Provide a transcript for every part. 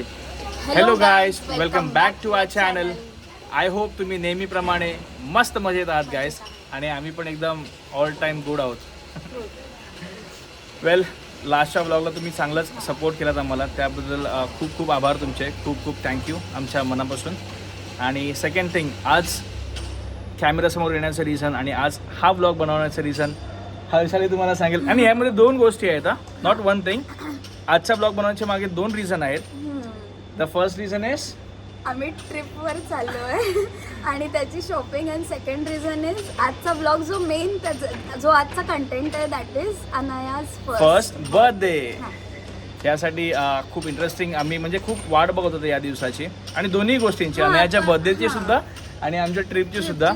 Seriously. Hello guys, welcome back to our channel. I hope तुम्ही नेहमीप्रमाणे मस्त मजेत आहात गायज, आणि आम्ही पण एकदम ऑल टाईम गुड आहोत. वेल, लास्टच्या ब्लॉगला तुम्ही चांगलाच सपोर्ट केलात आम्हाला, त्याबद्दल खूप खूप आभार तुमचे. खूप खूप थँक्यू आमच्या मनापासून. आणि सेकंड थिंग, आज कॅमेरासमोर येण्याचं रिझन आणि आज हा ब्लॉग बनवण्याचं रिझन हर्षाली तुम्हाला सांगेल. आणि यामध्ये दोन गोष्टी आहेत, नॉट वन थिंग. आजचा ब्लॉग बनवण्याच्या मागे दोन रिझन आहेत. द फर्स्ट रिझन इज आम्ही ट्रिपवर चाललो आहे आणि त्याची shopping. And second reason is आजचा ब्लॉग जो मेन जो आजचा कंटेंट आहे दॅट इज अनायाज फर्स्ट बर्थडे. त्यासाठी खूप इंटरेस्टिंग, आम्ही म्हणजे खूप वाट बघत होतो या दिवसाची, आणि दोन्ही गोष्टींची, अनायाच्या बर्थडेची सुद्धा आणि आमच्या ट्रिपची सुद्धा.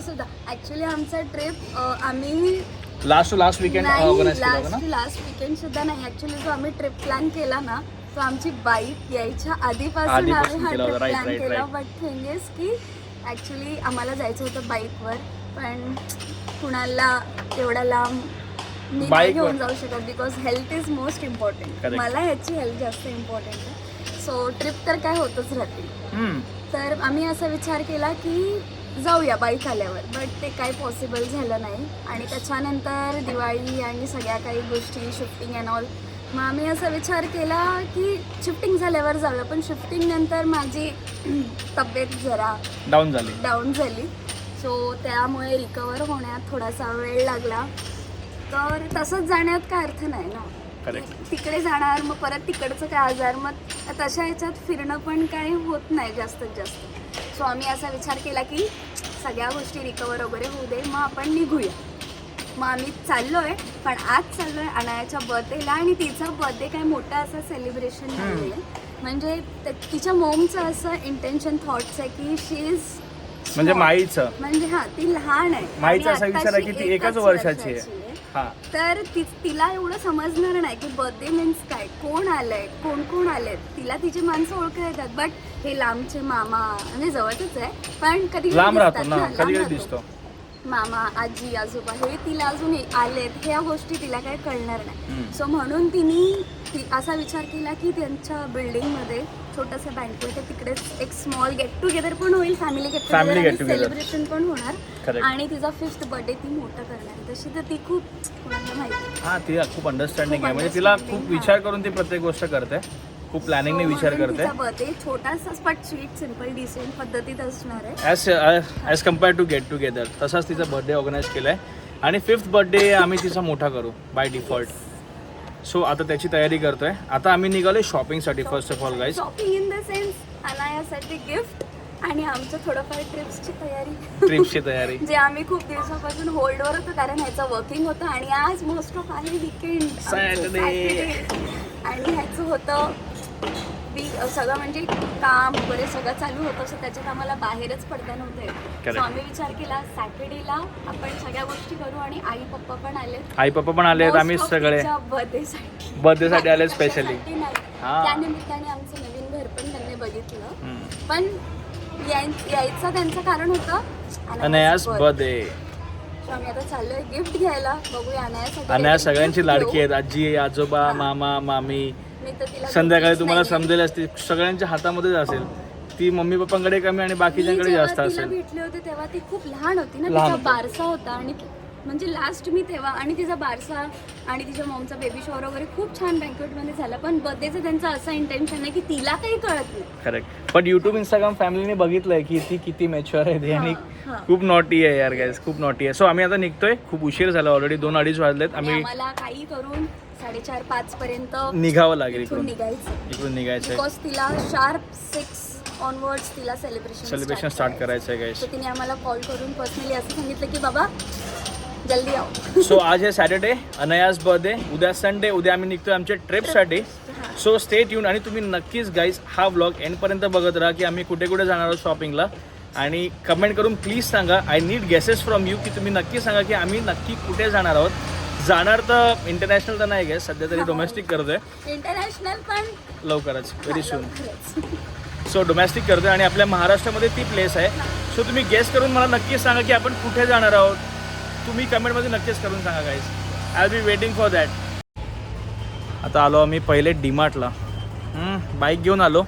ऍक्च्युली आमचा ट्रिप आम्ही लास्ट वीकेंड ऑर्गनाइज केला होता ना. लास्ट वीकेंड सुद्धा नाही, ऍक्च्युली जो आम्ही ट्रिप प्लॅन केला ना तो आमची बाईक यायच्या आधीपासून आम्ही हा ट्रिप प्लॅन केला. बट थिंग इज की ऍक्च्युली आम्हाला जायचं होतं बाईकवर, पण कुणाला एवढा लांब मी नाही घेऊन जाऊ शकत, because health is most important. मला ह्याची हेल्थ जास्त इम्पॉर्टंट आहे. सो ट्रिप तर काय होतच राहते. तर आम्ही असा विचार केला की जाऊया बाईक आल्यावर, बट ते काही पॉसिबल झालं नाही. आणि त्याच्यानंतर दिवाळी आणि सगळ्या काही गोष्टी, शिफ्टिंग अँड ऑल, मग आम्ही असा विचार केला की शिफ्टिंग झाल्यावर जाऊया. पण शिफ्टिंग नंतर माझी तब्येत जरा डाऊन झाली. सो त्यामुळे रिकवर होण्यात थोडासा वेळ लागला. तर तसंच जाण्यात काय अर्थ नाही ना. तिकडे जाणार, मग परत तिकडचं काय आजार, मग तशा ह्याच्यात फिरणं पण काही होत नाही जास्तीत जास्त. सो आम्ही असा विचार केला की सगळ्या गोष्टी रिकवर वगैरे होऊ दे, मग आपण निघूया. मग आम्ही चाललो आहे, पण आज चाललो आहे अनायाच्या बर्थडेला. आणि तिचा बर्थडे काय मोठा असं सेलिब्रेशन झालेलं आहे. म्हणजे तिच्या मॉमचं असं इंटेन्शन, थॉट्स आहे की शी इज म्हणजे माईचं, म्हणजे ती लहान आहे. माईचा असा विचार आहे की ती एकाच वर्षाची आहे. तर तिला एवढं समजणार नाही की बर्थडे मीन्स काय, कोण आलंय, कोण आलंय. तिला तिची माणसं ओळखता येतात, बट हे लांबचे मामा म्हणजे जवळच आहे, पण कधी लांब राहतो ना, कधी दिसतो. मामा, आजी, आजोबा हे तिला अजून आलेत, ह्या गोष्टी तिला काही कळणार नाही. सो म्हणून तिने असा विचार केला की त्यांच्या बिल्डिंगमध्ये छोटंसं बँकेट आहे, तिकडेच एक स्मॉल गेट टुगेदर पण होईल, फॅमिली गेट टुगेदर, सेलिब्रेशन पण होणार. आणि तिचा 5th बर्थडे ती मोठा करणार. तशी तर ती खूप कोणाला माहिती, ती खूप अंडरस्टँडिंग आहे. म्हणजे तिला खूप विचार करून ती प्रत्येक गोष्ट करते, खूप प्लॅनिंगने विचार करते. बर्थडे छोटासा बट स्वीट, सिम्पल, डिसेंट पद्धतीत असणार आहे as compare to get together. तसाच तिचा बर्थडे ऑर्गनाईज केला आहे, आणि 5th बर्थडे आम्ही तिचा मोठा करू बाय डिफॉल्ट. सो आता त्याची तयारी करतोय. आता आम्ही निघालोय शॉपिंगसाठी. First of all guys, shopping in the sense अनायासाठी गिफ्ट आणि आमचं थोडंफार ट्रिप्सची तयारी जे आम्ही खूप दिवसापासून होल्डवर होतो, कारण ह्याचं वर्किंग होतं. आणि आज मोस्ट ऑफ आहे वीकेंड, सॅटरडे, आणि ह्याचं होतं सगळं म्हणजे काम वगैरे सगळं चालू होतं. सो त्याच्यात आम्हाला बाहेरच पडता नव्हते. सो आम्ही विचार केला सॅटर्डेला आपण सगळ्या गोष्टी करू. आणि आई पप्पा पण आलेत. आम्ही सगळे बर्थडेसाठी आले स्पेशली. त्यानिमित्ताने आमचं नवीन घर पण त्यांनी बघितलं. पण यायचं त्यांचं कारण होतं अनायास बर्थडे. आम्ही आता चाललोय गिफ्ट घ्यायला. बघूया अनायासाठी. अनाया सगळ्यांची लाडकी आहेत. आजी, आजोबा, मामा, मामी. संध्याकाळी तुम्हाला समजेल असते, सगळ्यांच्या हातामध्येच असेल. ती मम्मी पप्पांकडे कमी आणि बाकीच्यांकडे जास्त असेल. भेटले होते तेव्हा ती खूप लहान होती ना, तिचा बारसा होता. आणि म्हणजे लास्ट मी तेव्हा, आणि तिचा बारसा आणि तिच्या मॉमचा बेबी शॉवर वगैरे खूप छान बँकेटमध्ये झाला. पण बर्थडेचं त्यांचं असं इंटेन्शन आहे की तिला काही कळत नाही. करेक्ट. पण युट्यूब, इंस्टाग्राम फॅमिलीने बघितलंय की ती किती मॅच्युअर आहे आणि खूप नॉटी आहे यार गाईज, खूप नॉटी आहे. सो आम्ही आता निघतोय. खूप उशीर झाला, ऑलरेडी 2-2:30 वाजलेत. आम्हाला काही करून 4:30-5 पर्यंत निघावं लागेल. इकडून निघायचं बिकॉज तिला शार्प 6 ऑनवर्ड्स तिला सेलिब्रेशन स्टार्ट करायचं आहे गाईज. सो तिने आम्हाला कॉल करून पर्सनली असं सांगितलं की बाबा जल्दी आओ. सो आज आहे सॅटर्डे, अनायास बर्थडे. उद्या संडे, उद्या आम्ही निघतोय आमच्या ट्रिपसाठी. So stay tune. आणि तुम्ही नक्कीच गाईज हा व्लॉग एंडपर्यंत बघत राहा की आम्ही कुठे कुठे जाणार आहोत शॉपिंगला. आणि कमेंट करून प्लीज सांगा, I need guesses from you, की तुम्ही नक्की सांगा की आम्ही नक्की कुठे जाणार आहोत. जाणार तर इंटरनॅशनल तर नाही गॅस, सध्या तरी डोमेस्टिक करतोय. इंटरनॅशनल पण लवकरच, व्हेरी सून. सो डोमेस्टिक करतोय आणि आपल्या महाराष्ट्रामध्ये ती प्लेस आहे. सो तुम्ही गेस करून मला नक्कीच सांगा की आपण कुठे जाणार आहोत. तुम्ही कमेंटमध्ये नक्कीच करून सांगा guys. I will be waiting for that. आता आलो आम्ही पहिले डीमार्टला. बाईक घेऊन आलो.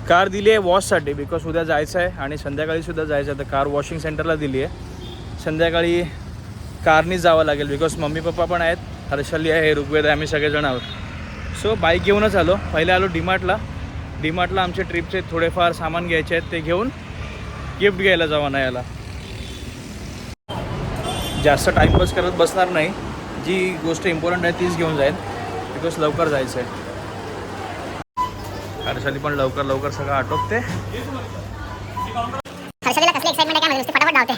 कार दिली आहे वॉशसाठी, बिकॉज उद्या जायचं आहे आणि संध्याकाळीसुद्धा जायचं आहे. तर कार वॉशिंग सेंटरला दिली आहे. संध्याकाळी कारनीच जावं लागेल बिकॉज मम्मी पप्पा पण आहेत, हर्षली आहे, ऋग्वेद आहे, आम्ही सगळेजण आहोत. सो बाईक घेऊनच आलो. पहिले आलो डीमार्टला आमचे ट्रिपचे थोडेफार सामान घ्यायचे आहेत, ते घेऊन गिफ्ट घ्यायला जावं नाही याला. जास्त टाईमपास करत बसणार नाही, जी गोष्ट इम्पॉर्टंट आहे तीच घेऊन जाईल बिकॉज लवकर जायचं आहे. हर्षली पण लवकर सगळं आटोपते. हर्षलीला कसली एक्साइटमेंट आहे काय माहिती, फटाफट धावते.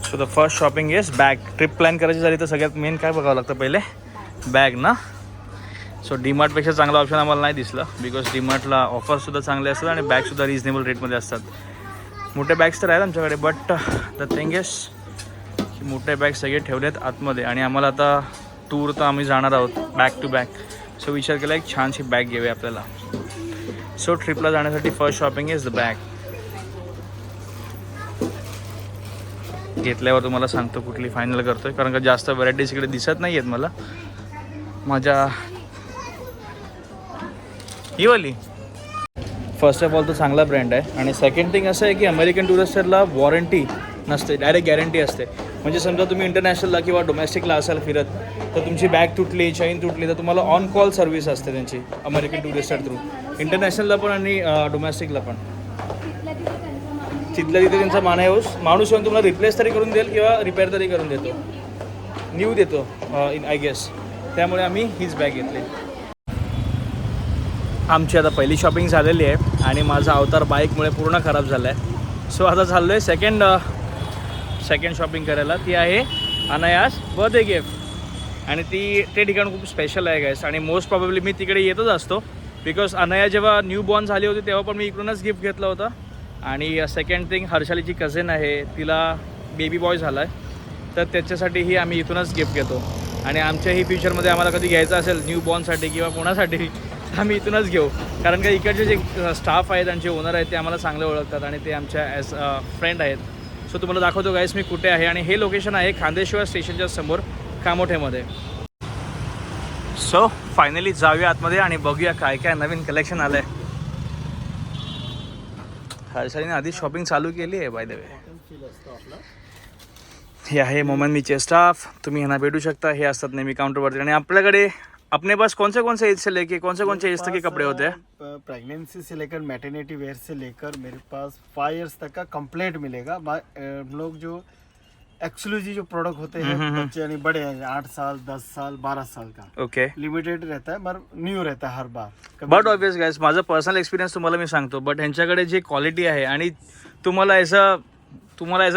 So the first shopping is bag. Trip plan करायची झाली तर सगळ्यात मेन काय बघावं लागतं पहिले, बॅग ना. सो डीमार्टपेक्षा चांगला ऑप्शन आम्हाला नाही दिसलं बिकॉज डीमार्टला ऑफरसुद्धा चांगले असतात आणि बॅगसुद्धा रिजनेबल रेटमध्ये असतात. मोठे बॅग्स तर आहेत आमच्याकडे, बट द थिंग इज की मोठे बॅग सगळे ठेवलेत आतमध्ये आणि आम्हाला आता टूर तर आम्ही जाणार आहोत बॅक टू बॅक. सो विचार केला एक छानशी बॅग घेऊया आपल्याला. सो ट्रिपला जाण्यासाठी first shopping is the bag. घेतल्यावर तुम्हाला सांगतो कुठली फायनल करतोय, कारण का जास्त व्हरायटीज इकडे दिसत नाही आहेत मला. माझ्या ही वाली फर्स्ट ऑफ ऑल तो चांगला ब्रँड आहे आणि सेकंड थिंग असं आहे की अमेरिकन टुरिस्टरला वॉरंटी नसते, डायरेक्ट गॅरंटी असते. म्हणजे समजा तुम्ही इंटरनॅशनलला किंवा डोमेस्टिकला असाल फिरत, तर तुमची बॅग तुटली, चैन तुटली, तर तुम्हाला ऑन कॉल सर्व्हिस असते त्यांची अमेरिकन टुरिस्टर थ्रू, इंटरनॅशनलला पण आणि डोमेस्टिकला पण. तिथल्या तिथे त्यांचा माणूस येऊन तुम्हाला रिप्लेस तरी करून देईल किंवा रिपेअर तरी करून देतो, न्यू देतो आय गेस. त्यामुळे आम्ही हीच बॅग घेतली. आमची आता पहिली शॉपिंग झालेली आहे आणि माझा अवतार बाईकमुळे पूर्ण खराब झाला आहे. सो आता चाललो आहे सेकंड शॉपिंग करायला. ती आहे अनायास बर्थडे गिफ्ट आणि ते ठिकाण खूप स्पेशल आहे गाईस. आणि मोस्ट प्रॉबेबली मी तिकडे येतच असतो बिकॉज अनया जेव्हा न्यू बॉर्न झाली होती तेव्हा पण मी इकडूनच गिफ्ट घेतलं होतं. आणि सेकंड थिंग, हर्षालीची कझिन आहे, तिला बेबी बॉय झाला आहे, तर त्याच्यासाठीही आम्ही इथूनच गिफ्ट घेतो. आणि आमच्याही फ्युचरमध्ये आम्हाला कधी घ्यायचं असेल न्यू बॉर्नसाठी किंवा कोणासाठी, आम्ही इथूनच घेऊ. कारण का इकडचे जे स्टाफ आहेत आणि जे ओनर आहेत ते आम्हाला चांगले ओळखतात आणि ते आमच्या ॲज फ्रेंड आहेत. सो तुम्हाला दाखवतो गाईस मी कुठे आहे. आणि हे लोकेशन आहे खांदेश्वर स्टेशनच्या समोर कामोठेमध्ये. सो फायनली जाऊया आतमध्ये आणि बघूया काय काय नवीन कलेक्शन आलं आहे. हर्षालीने आधी शॉपिंग चालू केली आहे बाय द वे. हे आहे मोमनमीचे स्टाफ, तुम्ही ह्यांना भेटू शकता. हे असतात नेहमी काउंटरवरती. आणि आपल्याकडे अपने पास कौन से एज से लेके कौन से एज तक के कपड़े होते हैं? प्रेगनेंसी से लेकर मैटरनिटी वेयर से लेकर मेरे पास 5 इयर्स तक का कंप्लीट मिलेगा. हम लोग जो एक्सक्लूसिव जो प्रोडक्ट होते हैं बच्चे यानी बड़े हैं 8 साल 10 साल 12 साल का, ओके, लिमिटेड रहता है मगर न्यू रहता है हर बार. बट ऑब्वियस गाइस, माझं पर्सनल एक्सपिरियन्स तुम्हाला मी सांगतो. बट ह्यांच्याकडे जे क्वालिटी आहे आणि तुम्हाला ॲज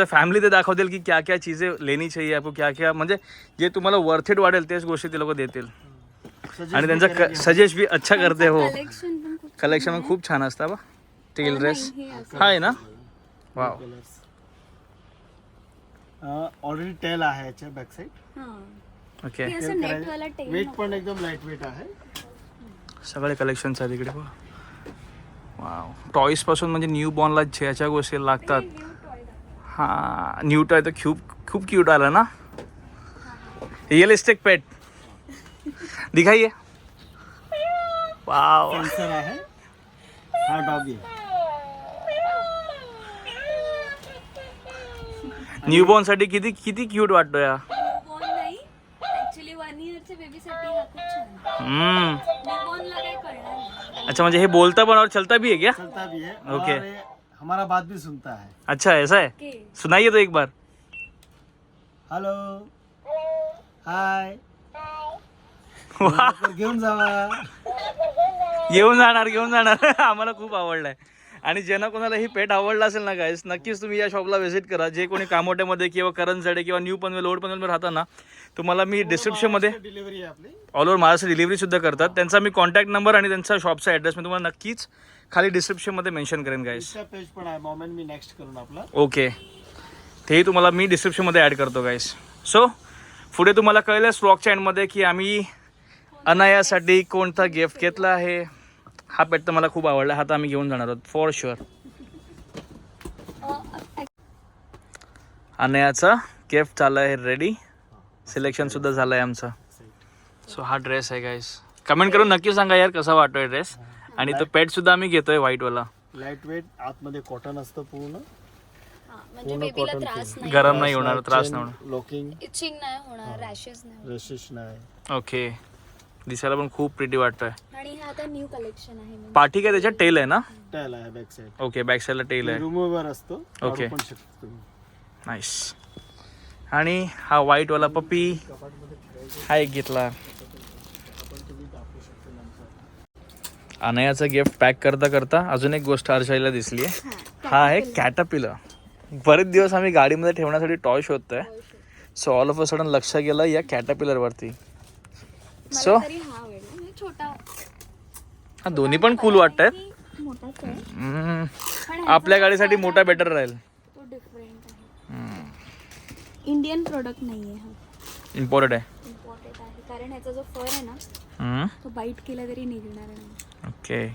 अ फॅमिली ते दाखवतील की क्या क्या चीज़ें लेनी चाहिए आपको, क्या क्या म्हणजे जे तुम्हाला वर्थ इट वाटेल तेच गोष्टी ते लोक देतील. आणि त्यांचा सजेस्ट भी अच्छा करते हो. कलेक्शन पण खूप छान असतं बा. टेल ड्रेस हा आहे ना, वाव. ऑलरेडी टेल आहे याच्या बॅक साइड. ओके, वेट पण एकदम लाईट वेट आहे. सगळे कलेक्शन्स आहेत इकडे बघा. वाव, टॉईस पासून म्हणजे न्यू बॉर्नला ज्याच्या गोष्टी लागतात. हां, न्यू टॉय तर खूप क्यूट आला ना. रिअलिस्टिक पेट दिखाइए. वाव, सेंसर आहे. हा डॉगी न्यूबॉर्न साठी किती क्यूट वाटतो या. ऍक्च्युली 1 इयरच्या बेबीसाठी हा खूप छान. न्यूबॉर्नला काय कळणार नाही. अच्छा, म्हणजे हे बोलता पण और चलता भी है क्या? चलता भी है. ओके. और ये हमारा बात भी सुनता है. अच्छा, ऐसा है, सुनाइए तो एक बार. हॅलो, हाय, वाह, घेऊन जावा. घेऊन जाणार आम्हाला खूप आवडलाय. आणि ज्यांना कोणाला ही पेट आवडला असेल ना गाईस, नक्कीच तुम्ही या शॉपला व्हिजिट करा. जे कोणी कामोट्यामध्ये किंवा करंजडे किंवा न्यू पनवेल ओल्ड पनवेलमध्ये राहता ना, तुम्हाला मी डिस्क्रिप्शनमध्ये डिलिव्हरी आहे आपली. ऑल ओव्हर महाराष्ट्र डिलिव्हरीसुद्धा करतात. त्यांचा मी कॉन्टॅक्ट नंबर आणि त्यांचा शॉपचा ॲड्रेस मी तुम्हाला नक्कीच खाली डिस्क्रिप्शनमध्ये मेन्शन करेन गाईस. पेज पण आहे मोमेंट मी नेक्स्ट करून आपला. ओके, तेही तुम्हाला मी डिस्क्रिप्शनमध्ये ॲड करतो गाईस. सो पुढे तुम्हाला कळलं स्टॉकच्या एंडमध्ये की आम्ही अनायासाठी कोणता गिफ्ट घेतला आहे. हा पेट तर मला खूप आवडला. हा तर आम्ही घेऊन जाणार आहोत फॉर शुअर. अनयाचा गिफ्ट झालं आहे रेडी, सिलेक्शनसुद्धा झालं आहे आमचं. सो हा ड्रेस आहे गाईस. कमेंट करून नक्की सांगा यार कसा वाटतोय ड्रेस. आणि तो पेट सुद्धा आम्ही घेतोय व्हाईट वाला. लाईट वेट, आतमध्ये कॉटन असतं पूर्ण. म्हणजे बेबीला त्रास नाही, गरम नाही होणार, त्रास नाही होणार, लॉकिंग, इचिंग नाही होणार, रॅशेस नाही. रेशेस नाही. ओके. दिसायला पण खूप प्रिटी वाटतोय. आणि हे आता न्यू कलेक्शन आहे. म्हणजे पाठी काय त्याच्यात टेल आहे ना? टेल आहे बॅक साइड. ओके, बॅक साईडला टेल आहे. रिमूव्हर असतो. ओके. काढू पण शकतो तुम्ही. नाईस. आणि हा व्हाईट वाला पप्पी हा एक घेतला. अनयाचं गिफ्ट पॅक करता करता अजून एक गोष्ट हर्षाईला दिसली आहे. हा आहे कॅटरपिलर. बरेच दिवस आम्ही गाडीमध्ये ठेवण्यासाठी टॉय शोधतोय. So all of a sudden लक्ष गेलं या कॅटरपिलर वरती. सो तरी हा आवडला. म्हणजे छोटा, हा दोन्ही पण कूल वाटतायत. मोठाच आहे आपल्या गाडीसाठी मोठा बेटर राहील. तो डिफरंट आहे. इंडियन प्रोडक्ट नाहीये हा, इम्पॉर्टंट आहे. इम्पॉर्टंट आहे. कारण ह्याचा जो फर आहे ना तो बाईट केला तरी निघणार नाही. ओके.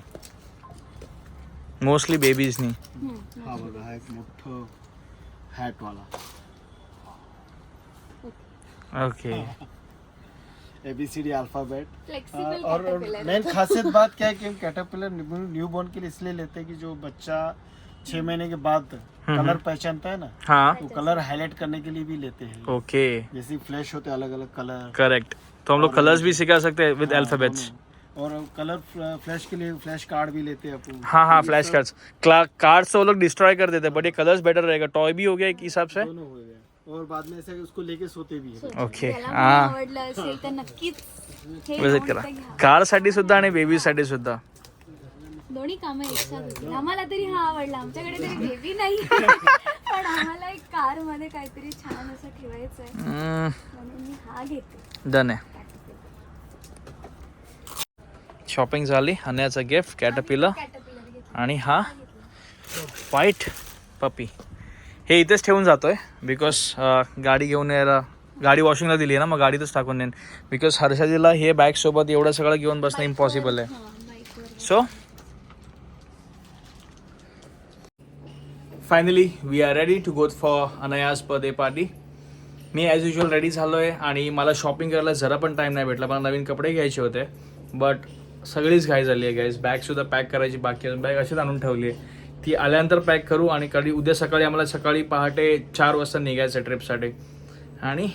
मोस्टली बेबीजनी. हा बघा, हा एक मोठं हॅट वाला. ओके. ABCD alphabet. फ्लेक्सिबल और मेन खासियत बात क्या है कि हम कैटरपिलर न्यू बॉर्न के लिए इसलिए लेते हैं कि जो बच्चा 6 महीने के बाद कलर पहचानता है ना, हाँ. तो कलर हाईलाइट करने के लिए भी लेते हैं. ओके. जैसे फ्लैश होते हैं अलग अलग कलर. करेक्ट. तो हम लोग कलर्स भी सिखा सकते हैं विद अल्फाबेट्स. और कलर फ्लैश के लिए फ्लैश कार्ड भी लेते हैं अपन. हाँ हाँ, फ्लैश कार्ड्स. कार्ड्स तो वो लोग डिस्ट्रॉय कर देते हैं, बट ये कलर्स बेटर रहेगा. टॉय भी हो गया एक हिसाब से. दोनों हो गए. और बाद में ऐसे उसको लेके सोते भी हैं. ओके. त्याला पण हा, आवडलं असेल तर नक्कीच हे विजिट घेऊन करा. ते घ्या. कार साठी सुद्धा आणि बेबी साठी सुद्धा. दोन्ही कामं एकसाथ होतील. आम्हाला तरी हा आवडला. आमच्याकडे तरी बेबी नाही पण आम्हाला एक कार मध्ये काहीतरी छान असं ठेवायचं आहे म्हणून मी हा घेते. डन आहे. शॉपिंग झाली. अनयाचं गिफ्ट कॅटरपिलर कॅटरपिलर घेतलं. आणि हा व्हाईट पपी. हे इथेच ठेवून जातोय बिकॉज गाडी घेऊन यायला, गाडी वॉशिंगला दिली आहे ना, मग गाडीतच टाकून नेन. बिकॉज हर्षाजीला हे बॅग सोबत एवढं सगळं घेऊन बसणं इम्पॉसिबल आहे. हा, बाईकवर. So finally we are ready to go for Anaya's birthday party. मी ॲज युजल रेडी झालो आहे आणि मला शॉपिंग करायला जरा पण टाईम नाही भेटला. मला नवीन कपडे घ्यायचे होते बट सगळीच घाई झाली आहे गाईज. बॅगसुद्धा पॅक करायची बाकी आहे. बॅग अशीच आणून ठेवली आहे. ती आल्यानंतर पॅक करू आणि कधी उद्या सकाळी आम्हाला सकाळी पहाटे 4 वाजता निघायचं आहे ट्रिपसाठी. आणि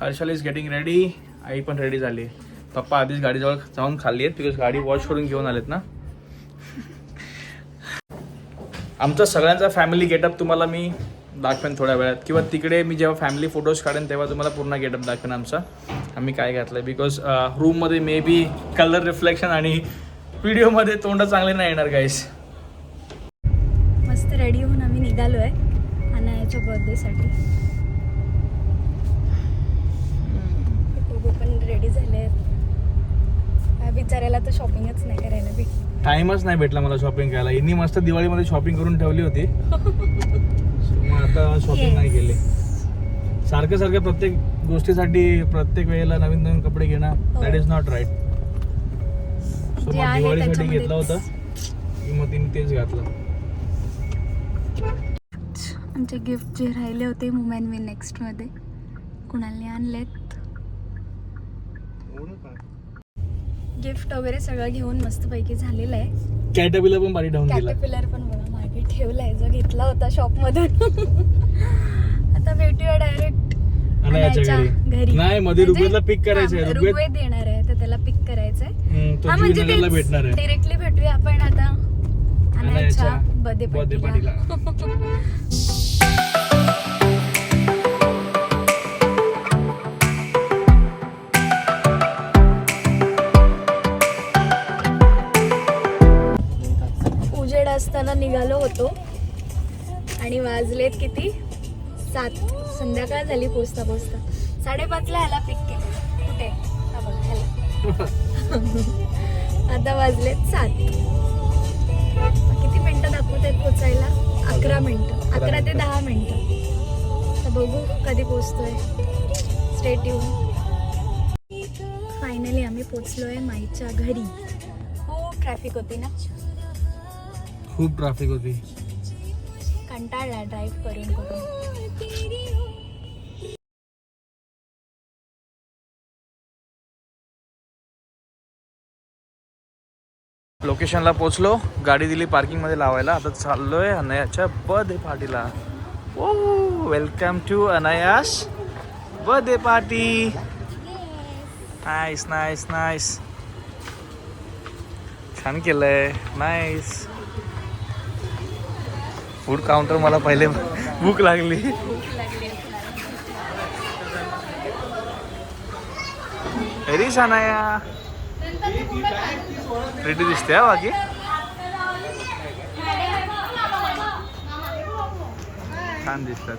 हर्षल इज गेटिंग रेडी. आई पण रेडी झाली आहे. पप्पा आधीच गाडीजवळ जाऊन खाल्ली आहेत बिकॉज गाडी वॉश करून घेऊन आलेत ना. आमचा सगळ्यांचा फॅमिली गेटअप तुम्हाला मी दाखवेन थोड्या वेळात, किंवा तिकडे मी जेव्हा फॅमिली फोटोज काढेन तेव्हा तुम्हाला पूर्ण गेटअप दाखवेन आमचा आम्ही काय घातलं आहे. बिकॉज रूममध्ये मे बी कलर रिफ्लेक्शन आणि व्हिडिओमध्ये तोंड चांगले नाही येणार गाईस. मस्त रेडी होऊन आम्ही निघालो आहे अनायाच्या बर्थडेसाठी. दोघं पण रेडी झाले आहेत. बिचारायला तर शॉपिंगच नाही करायला भेटली. टाइमच नाही भेटला मला शॉपिंग करायला. यांनी मस्त दिवाळीमध्ये शॉपिंग करून ठेवली होती. मग आता शॉपिंग नाही केली. सारखं सारखं प्रत्येक गोष्टीसाठी प्रत्येक वेळेला नवीन नवीन कपडे घेणं that is not right. So जे मग आहे दिवाळीसाठी घेतला त्याच्यामध्येच. होता की मग तिने तेच घातलं. आमचे गिफ्ट जे राहिले होते मुमेंट मी नेक्स्टमध्ये कुणालने आणलेत. गिफ्ट वगैरे सगळं घेऊन मस्तपैकी झालेलं आहे. कॅटरपिलर पण बारी ठेवून दिला. कॅटरपिलर पण बघा मागे ठेवलाय जो घेतला होता शॉपमधून. आता भेटूया डायरेक्ट अनयाच्या घरी. नाही मध्ये ऋग्वेदला पिक करायचंय. ऋग्वेद येणार आहे तर त्याला पिक करायचंय. तो हा म्हणजे जुन्नरला भेटणार आहे. डायरेक्टली भेटूया आपण आता अनयाच्या बर्थडे बर्थडे पार्टीला. उजेड असताना निघालो होतो आणि वाजलेत किती 7. संध्याकाळ झाली पोचता पोचता. 5:30ला ह्याला पिक केलं. कुठे हा बघ ह्याला. आता वाजलेत 7. किती मिनिटं दाखवत आहेत पोचायला? 11 मिनिटं. 11 ते 10 मिनिटं. तर बघू कधी पोचतोय. Stay tune. फायनली आम्ही पोचलोय माईच्या घरी. खूप ट्रॅफिक होती ना. खूप ट्रॅफिक होती. कंटाळला ड्राईव्ह करून करून. लोकेशनला पोचलो, गाडी दिली पार्किंगमध्ये लावायला. आता चाललोय अनयाच्या बर्थडे पार्टीला. Oh welcome to Anaya's birthday party. Nice nice nice, छान केलंय, नाईस. फूड काउंटर मला पहिले भूक लागली. व्हेरी छान आहे, रेडी दिसते हा बाकी. छान दिसतात.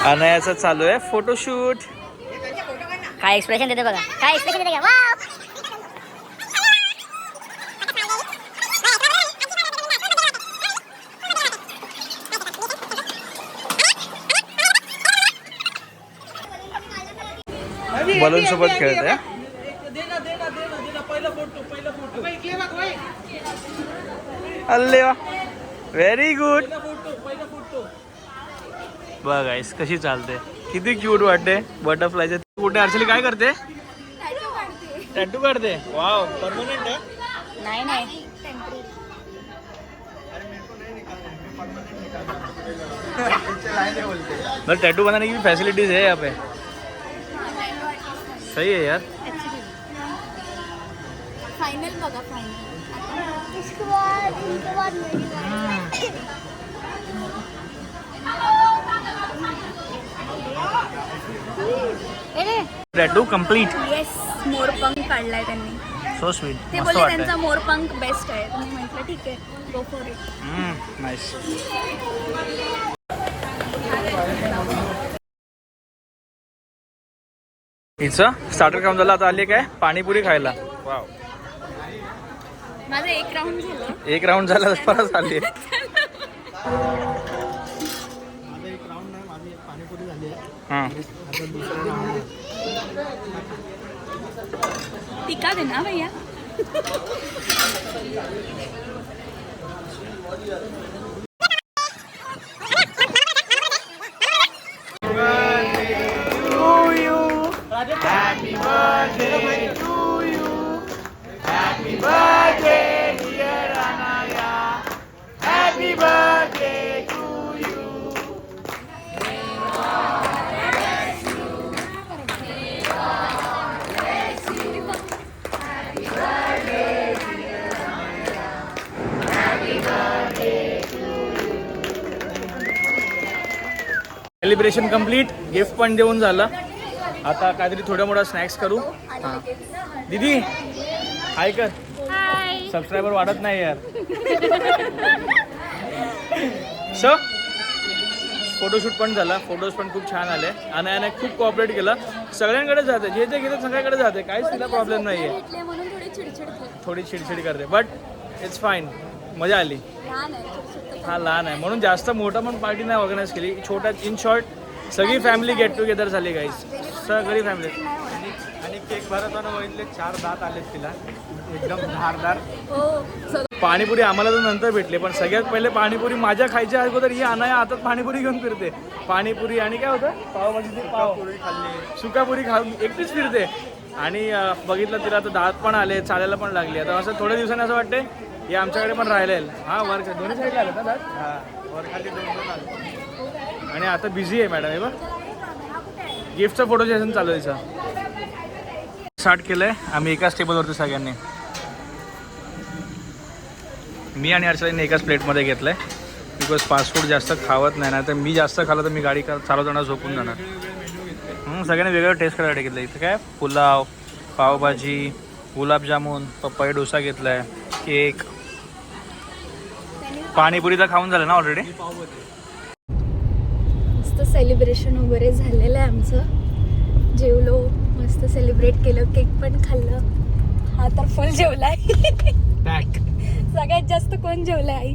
अनयाचा चालू आहे फोटोशूट. काय एक्सप्रेशन देते बघा, काय एक्सप्रेशन देते बघा. बलून सोबत खेळत आहे. अल्ले वा, व्हेरी गुड. बघ गाईस कशी चालते, किती क्यूट वाटते. बटरफ्लायचे कुठे अर्चली काय करते? टॅटू काढते. वाव, परमनंट आहे? नाही नाही, टैटू बनाने की भी फैसिलिटीज है यहाँ पे. सही है यार. फायनल बघा, फायनल. Tattoo complete. येस, मोरपंख काढलाय त्यांनी. So sweet. ते मस्त बोलले वाटतंय. त्यांचा मोरपंख बेस्ट आहे. तुम्ही म्हटलं ठीक आहे, गो फॉर इट. नाईस. हिचं स्टार्टर काम झालं, आता आली काय पाणीपुरी खायला. वाव, माझं एक राऊंड झालं. एक राऊंड झाला तर परत आली. हां, टिका दे ना भैया. Celebration complete. गिफ्ट पण देऊन झालं. आता काहीतरी थोडं मोठं स्नॅक्स करू. हां दीदी, हाय कर. सबस्क्रायबर वाढत नाही यार. सो फोटोशूट पण झाला, फोटोज पण खूप छान आले. अनयाने खूप कोऑपरेट केलं. सगळ्यांकडे जाते, जे जे घेते सगळ्याकडे जाते, काहीच तिला प्रॉब्लेम नाही आहे. भेटले म्हणून थोडी चिडचिड केली. थोडी चिडचिड करते, बट इट्स फाईन. मजा आली. लहान आहे, चिडचिड तर हा लहान आहे म्हणून जास्त मोठं पण पार्टी नाही ऑर्गनाईज केली. छोट्या, इन शॉर्ट सगळी फॅमिली गेट टुगेदर झाली गाईस, सगळी फॅमिली. आणि केक भरताना बघितले 4 दात आलेत तिला, एकदम धारदार. हो, सगळं पाणीपुरी आम्हाला तर नंतर भेटले, पण सगळ्यात पहिले पाणीपुरी माझ्या खायच्या अगोदर ही अनाया हातात पाणीपुरी घेऊन फिरते. पाणीपुरी आणि काय होतं, पावभाजी, पावपुरी खाल्ली, सुकापुरी खाऊन एकटीच फिरते. आणि बघितलं तिला तर दात पण आले, चालायला पण लागली. आता असं थोड्या दिवसांनी असं वाटते हे आमच्याकडे पण राहिले. हां, वर दोन्ही साईडला आले ना दात. हां, वर खाली 2 आले. आणि आता बिझी आहे मॅडम. हे बघ, गिफ्टचा फोटो सेशन चालू आहे. स्टार्ट केलं आहे आम्ही एकाच टेबलवरती सगळ्यांनी. मी आणि अर्चनाने एकाच प्लेटमध्ये घेतलं आहे, बिकॉज फास्ट फूड जास्त खावत नाही ना. तर मी जास्त खाल्लं तर मी गाडी चालवताना झोपून जाणार. सगळ्यांनी वेगळं टेस्ट करायला घेतलं. इथं काय पुलाव, पावभाजी, गुलाबजामुन, पपई डोसा घेतला आहे, केक, पाणीपुरी तर खाऊन झालं ना ऑलरेडी. मस्त सेलिब्रेशन वगैरे झालेलं आहे आमचं. जेवलो, मस्त सेलिब्रेट केलं, केक पण खाल्लं. हा तर फुल जेवलाय. सगळ्यात जास्त कोण जेवलाय?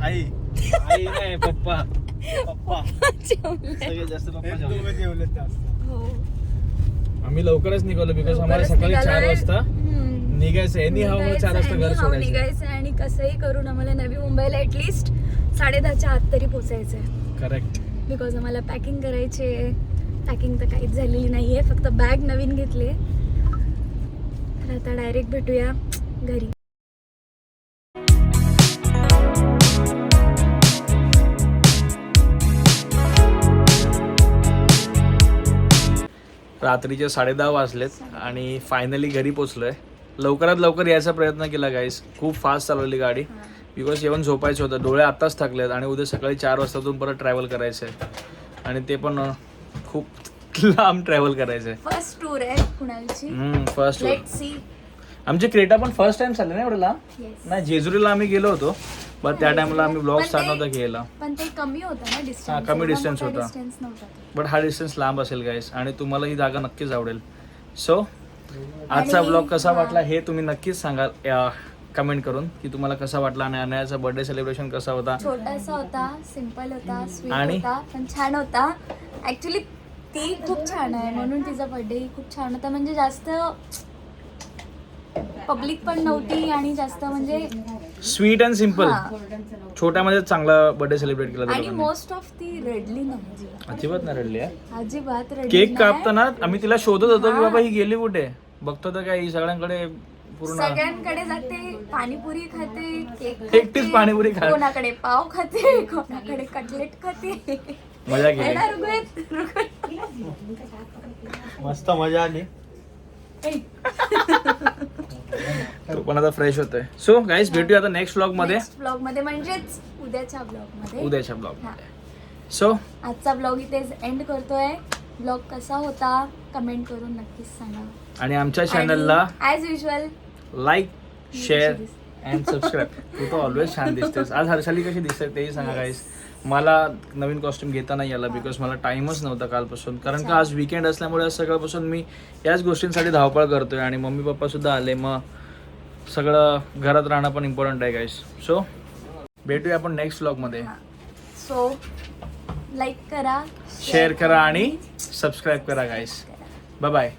आई. आई नाही, पप्पा. पप्पा जेवलाय. सगळ्यात जास्त पप्पा जेवले. हो, आम्ही लवकरच निघालो, बिकॉज आम्हाला सकाळी 4 वाजता निघायचं. एनी हाव 4 वाजता घर सोडायचं. निघायचं आणि कसंही करून आम्हाला नवी मुंबईला ॲटलिस्ट 10:30च्या आत तरी पोचायचं आहे. करेक्ट. बिकॉज आम्हाला पॅकिंग करायची आहे. पॅकिंग तर काहीच झालेली नाही आहे, फक्त बॅग नवीन घेतली आहे. तर आता डायरेक्ट भेटूया घरी. रात्रीचे 10:30 वाजलेत आणि फायनली घरी पोचलोय. लवकरात लवकर यायचा प्रयत्न केला गाईस. खूप फास्ट चालवली गाडी बिकॉज येऊन झोपायचं होतं. डोळे आत्ताच थकलेत आणि उद्या सकाळी 4 वाजतातून परत ट्रॅव्हल करायचं आहे आणि ते पण खूप लांब ट्रॅव्हल करायचं आहे. फर्स्ट टूर आहे कुणालची. First let's see. आमची क्रेटा पण फर्स्ट टाइम चालले ना एवढं लांब. येस. नाही जेजुरीला आम्ही गेलो होतो पण त्या टाइमला आम्ही ब्लॉग स्टार्ट नव्हता केला. पण ते कमी होतं ना डिस्टन्स. कमी distance होता. डिस्टन्स नव्हता तो. बट हा डिस्टन्स लांब असेल गाईस आणि तुम्हाला ही जागा नक्कीच आवडेल. सो आजचा आणि- ब्लॉग कसा वाटला हे तुम्ही नक्कीच सांगा कमेंट करून की तुम्हाला कसा वाटला आणि अनयाचा बर्थडे सेलिब्रेशन कसा होता. छोटासा होता, सिम्पल होता, स्वीट आणि- होता, पण छान होता. ऍक्च्युली ती खूप छान आहे म्हणून तिचा बर्थडे खूप छान होता. म्हणजे जास्त पब्लिक पण नव्हती आणि जास्त म्हणजे स्वीट अँड सिम्पल. हा. छोट्यामध्ये चांगला बर्थडे सेलिब्रेट केला आणि दोघांनी. मोस्ट ऑफ ती रडली नाही अजिबात नाही रडली आहे. अजिबात रडली केक नाही. कापताना आम्ही तिला शोधत होतो की हा. बाबा ही गेली कुठे. बघतो तर काय ही सगळ्यांकडे पूर्ण सगळ्यांकडे जाते, पाणीपुरी खाते, केक एकटीच पाणीपुरी खाते. कोणाकडे पाव खाते, कोणाकडे कटलेट खाते. मजा केली. है ना ऋग्वेद? मस्त मजा आली. तो पण आता फ्रेश होतोय. सो गाईस भेटूया आता नेक्स्ट ब्लॉग मध्ये. नेक्स्ट ब्लॉग मध्ये म्हणजेच उद्याच्या ब्लॉग मध्ये. उद्याच्या ब्लॉग मध्ये. सो आजचा ब्लॉग इथेच एंड करतोय. ब्लॉग कसा होता कमेंट करून नक्कीच सांगा. आणि आमच्या चॅनलला as usual like share and subscribe. तू तर ऑलवेज छान दिसतेस. आज हर्षाली कशी दिसते तेही सांगा गाईस. मला नवीन कॉस्ट्युम घेता नाही आला बिकॉज मला टाइमच नव्हता कालपासून. कारण का आज वीकेंड असल्यामुळे आज सकाळपासून मी याच गोष्टींसाठी धावपळ करतोय आणि मम्मी पप्पा सुद्धा आले. मग सगळं घरात राहणं पण इम्पॉर्टंट आहे गाईस. सो भेटूया आपण नेक्स्ट ब्लॉगमध्ये. सो लाईक करा, शेअर करा आणि सबस्क्राईब करा गाईस. Bye bye.